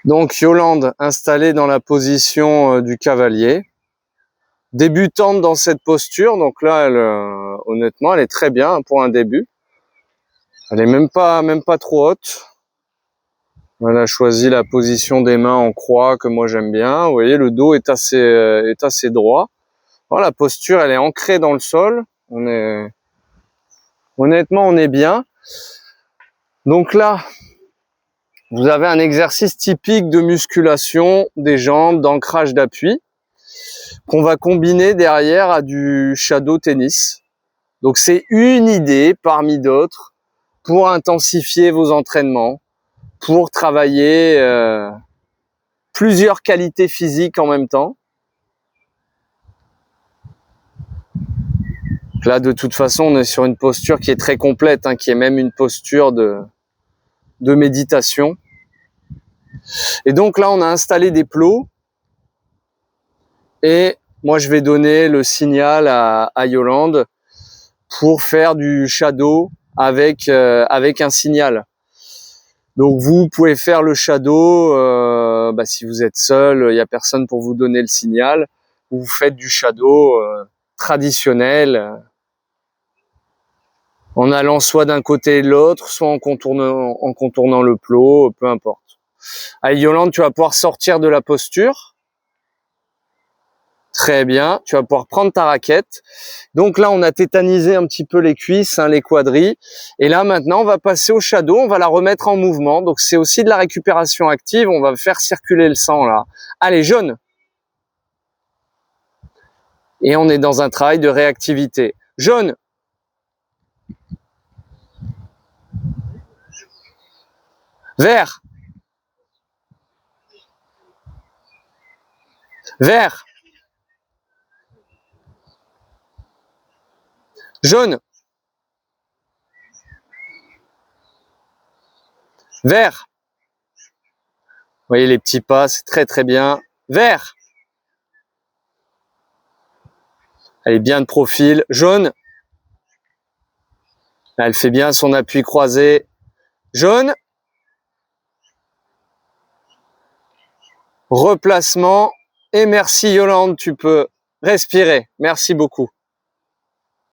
Donc Yolande installée dans la position du cavalier, débutante dans cette posture, donc là elle, honnêtement elle est très bien pour un début. Elle est même pas trop haute. Elle a choisi la position des mains en croix que moi j'aime bien. Vous voyez, le dos est assez droit. Bon, la posture elle est ancrée dans le sol. Honnêtement on est bien. Donc là vous avez un exercice typique de musculation des jambes, d'ancrage d'appui, qu'on va combiner derrière à du shadow tennis. Donc c'est une idée parmi d'autres pour intensifier vos entraînements, pour travailler plusieurs qualités physiques en même temps. Là de toute façon on est sur une posture qui est très complète, qui est même une posture de méditation. Et donc là on a installé des plots et moi je vais donner le signal à Yolande pour faire du shadow avec un signal. Donc vous pouvez faire le shadow si vous êtes seul, il n'y a personne pour vous donner le signal, ou vous faites du shadow traditionnel en allant soit d'un côté et de l'autre, soit en contournant le plot, peu importe. Allez Yolande, tu vas pouvoir sortir de la posture. Très bien, tu vas pouvoir prendre ta raquette. Donc là, on a tétanisé un petit peu les cuisses, les quadris. Et là, maintenant, on va passer au shadow, on va la remettre en mouvement. Donc c'est aussi de la récupération active, on va faire circuler le sang là. Allez, jaune. Et on est dans un travail de réactivité. Jaune. Vert. Vert. Jaune. Vert. Vous voyez les petits pas, c'est très très bien. Vert. Elle est bien de profil. Jaune. Elle fait bien son appui croisé. Jaune. Replacement. Et merci Yolande, tu peux respirer. Merci beaucoup.